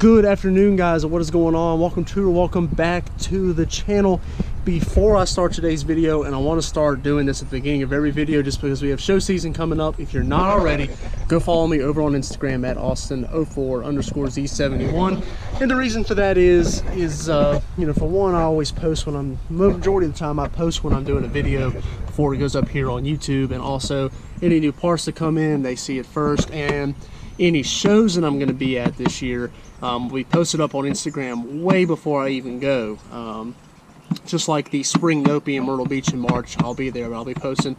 Good afternoon, guys. What is going on? Welcome back to the channel. Before I start today's video, and I want to start doing this at the beginning of every video just because we have show season coming up. If you're not already, go follow me over on Instagram at Austin04_Z71. And the reason for that is you know, for one, I always post when I'm, majority of the time I post when I'm doing a video before it goes up here on YouTube. And also any new parts that come in, they see it first. And any shows that I'm going to be at this year, we posted up on Instagram way before I even go. Just like the Spring Nopi in Myrtle Beach in March, I'll be there. I'll be posting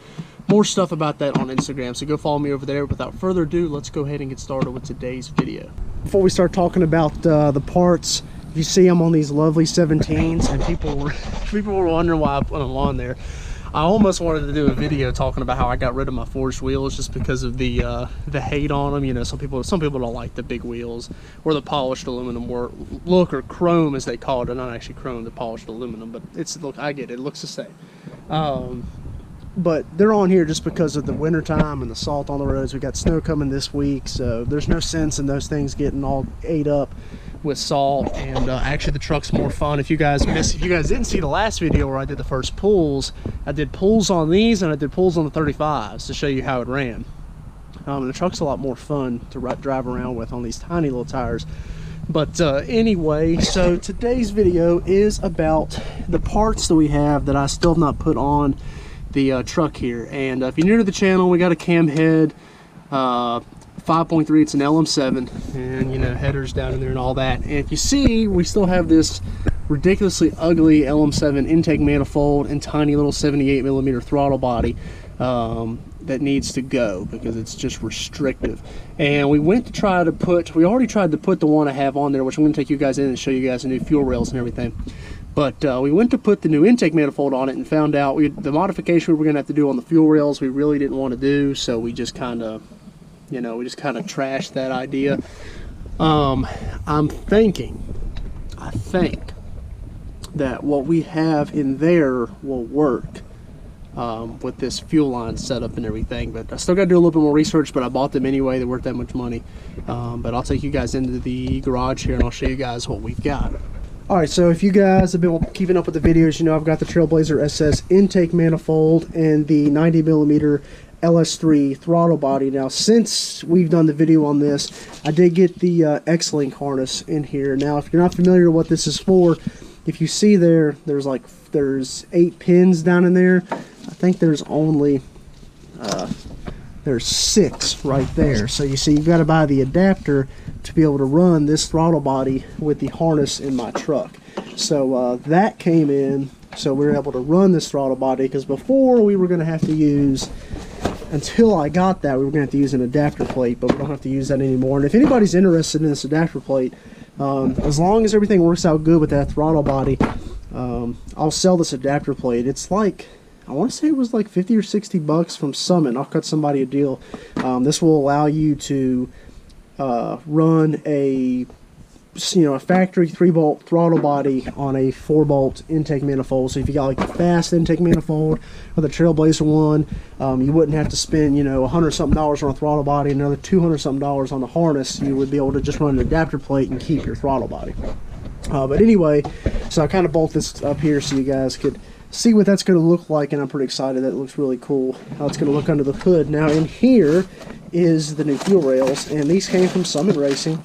more stuff about that on Instagram, so go follow me over there. Without further ado, let's go ahead and get started with today's video. Before we start talking about the parts, you see I'm on these lovely 17s, and people were wondering why I put them on there. I almost wanted to do a video talking about how I got rid of my forged wheels just because of the hate on them. You know, some people don't like the big wheels or the polished aluminum look, or chrome as they call it. Not actually chrome, the polished aluminum, but look, I get it. It looks the same. But they're on here just because of the winter time and the salt on the roads. We got snow coming this week, so there's no sense in those things getting all ate up with salt. And actually the truck's more fun. If you guys didn't see the last video where I did the first pulls, I did pulls on these and I did pulls on the 35s to show you how it ran. And the truck's a lot more fun to drive around with on these tiny little tires. But anyway, so today's video is about the parts that we have that I still have not put on the truck here. And if you're new to the channel, we got a cam head 5.3, it's an LM7, and you know, headers down in there and all that. And if you see, we still have this ridiculously ugly LM7 intake manifold and tiny little 78mm throttle body that needs to go because it's just restrictive. And we already tried to put the one I have on there, which I'm going to take you guys in and show you guys the new fuel rails and everything. But we went to put the new intake manifold on it and found out the modification we were going to have to do on the fuel rails we really didn't want to do, so we just kind of, you know, trashed that idea. I think that what we have in there will work with this fuel line setup and everything, but I still got to do a little bit more research. But I bought them anyway. They weren't that much money. But I'll take you guys into the garage here and I'll show you guys what we've got. Alright, so if you guys have been keeping up with the videos, you know I've got the Trailblazer SS intake manifold and the 90mm LS3 throttle body. Now, since we've done the video on this, I did get the X-Link harness in here. Now, if you're not familiar with what this is for, if you see there's 8 pins down in there. I think there's only there's 6 right there. So you see, you've got to buy the adapter to be able to run this throttle body with the harness in my truck. So that came in, so we were able to run this throttle body, because before we were going to have to use, until I got that, we were going to have to use an adapter plate, but we don't have to use that anymore. And if anybody's interested in this adapter plate, as long as everything works out good with that throttle body, I'll sell this adapter plate. It's like, I want to say it was like 50 or 60 bucks from Summit. I'll cut somebody a deal. This will allow you to run a factory 3-bolt throttle body on a 4-bolt intake manifold. So if you got like the fast intake manifold or the Trailblazer one, you wouldn't have to spend, you know, $100-something on a throttle body, another $200-something on the harness. You would be able to just run an adapter plate and keep your throttle body. But anyway, so I kind of bolt this up here so you guys could see what that's going to look like, and I'm pretty excited. That looks really cool how it's going to look under the hood. Now in here is the new fuel rails, and these came from Summit Racing,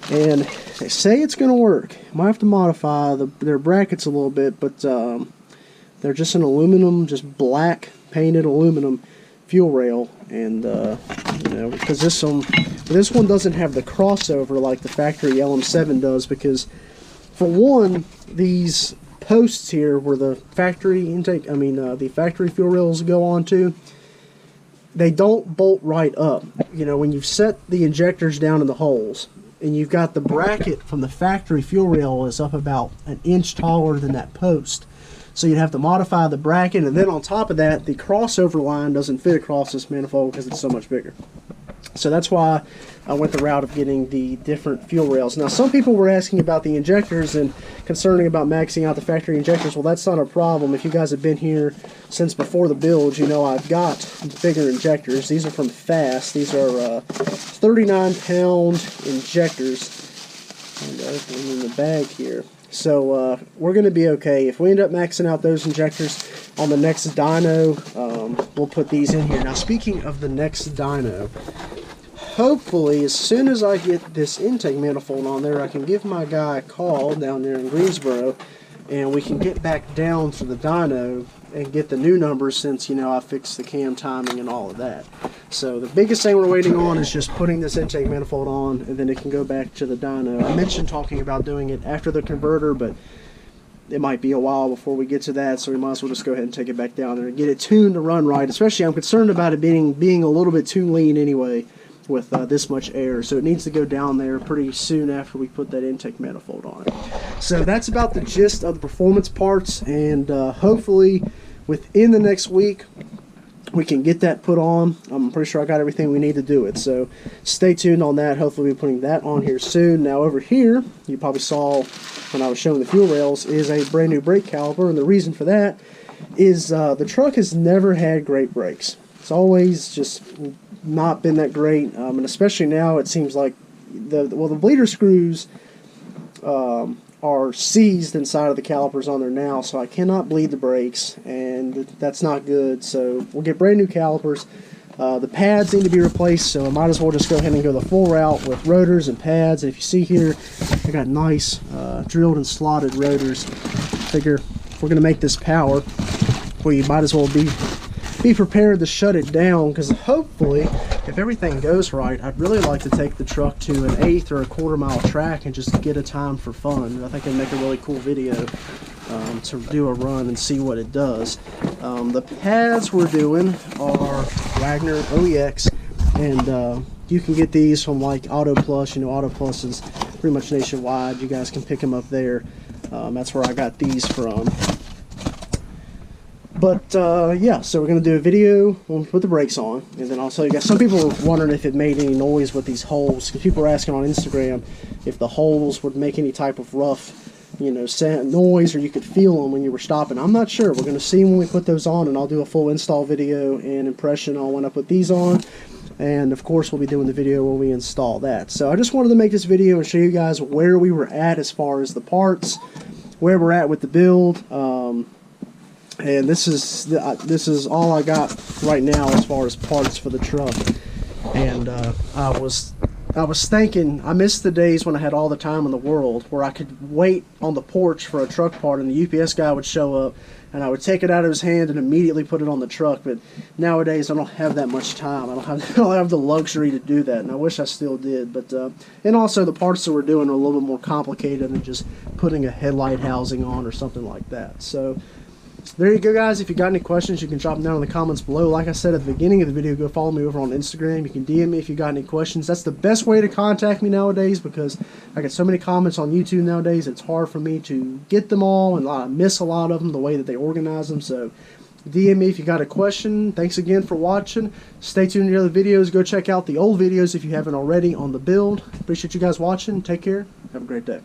and they say it's going to work. Might have to modify their brackets a little bit, but they're just an aluminum, just black painted aluminum fuel rail. And you know, because this one doesn't have the crossover like the factory LM7 does, because for one, these posts here where the factory intake, the factory fuel rails go onto, they don't bolt right up. You know, when you've set the injectors down in the holes, and you've got the bracket from the factory fuel rail is up about an inch taller than that post. So you'd have to modify the bracket, and then on top of that, the crossover line doesn't fit across this manifold because it's so much bigger. So that's why I went the route of getting the different fuel rails. Now, some people were asking about the injectors and concerning about maxing out the factory injectors. Well, that's not a problem. If you guys have been here since before the build, you know I've got bigger injectors. These are from Fast. These are 39-pound injectors. and opening in the bag here. So we're going to be okay. If we end up maxing out those injectors on the next dyno, we'll put these in here. Now, speaking of the next dyno, hopefully as soon as I get this intake manifold on there, I can give my guy a call down there in Greensboro, and we can get back down to the dyno and get the new numbers, since, you know, I fixed the cam timing and all of that. So the biggest thing we're waiting on is just putting this intake manifold on, and then it can go back to the dyno. I mentioned talking about doing it after the converter, but it might be a while before we get to that, so we might as well just go ahead and take it back down there and get it tuned to run right. Especially, I'm concerned about it being a little bit too lean anyway with this much air, so it needs to go down there pretty soon after we put that intake manifold on it. So that's about the gist of the performance parts, and hopefully within the next week we can get that put on. I'm pretty sure I got everything we need to do it, so stay tuned on that. Hopefully we'll be putting that on here soon. Now over here, you probably saw when I was showing the fuel rails, is a brand new brake caliper, and the reason for that is the truck has never had great brakes. It's always just not been that great, and especially now it seems like the bleeder screws are seized inside of the calipers on there now, so I cannot bleed the brakes, and that's not good. So we'll get brand new calipers. The pads need to be replaced, so I might as well just go ahead and go the full route with rotors and pads. And if you see here, I got nice drilled and slotted rotors. Figure if we're going to make this power, well, you might as well be prepared to shut it down, because hopefully, if everything goes right, I'd really like to take the truck to an 1/8 or a 1/4 mile track and just get a time for fun. I think it'd make a really cool video to do a run and see what it does. The pads we're doing are Wagner OEX, and you can get these from like Auto Plus. You know, Auto Plus is pretty much nationwide. You guys can pick them up there. That's where I got these from. But yeah, so we're going to do a video when we put the brakes on, and then I'll tell you guys. Some people were wondering if it made any noise with these holes, because people were asking on Instagram if the holes would make any type of rough, you know, noise, or you could feel them when you were stopping. I'm not sure. We're going to see when we put those on, and I'll do a full install video and impression on when I put these on. And of course we'll be doing the video when we install that. So I just wanted to make this video and show you guys where we were at as far as the parts, where we're at with the build. And this is all I got right now as far as parts for the truck. And I was thinking, I missed the days when I had all the time in the world, where I could wait on the porch for a truck part and the UPS guy would show up and I would take it out of his hand and immediately put it on the truck. But nowadays I don't have that much time. I don't have the luxury to do that, and I wish I still did. But and also the parts that we're doing are a little bit more complicated than just putting a headlight housing on or something like that. So there you go, guys. If you got any questions, you can drop them down in the comments below. Like I said at the beginning of the video, go follow me over on Instagram. You can DM me if you got any questions. That's the best way to contact me nowadays, because I get so many comments on YouTube nowadays, it's hard for me to get them all, and I miss a lot of them, the way that they organize them. So DM me if you got a question. Thanks again for watching. Stay tuned to the other videos. Go check out the old videos if you haven't already on the build. Appreciate you guys watching. Take care. Have a great day.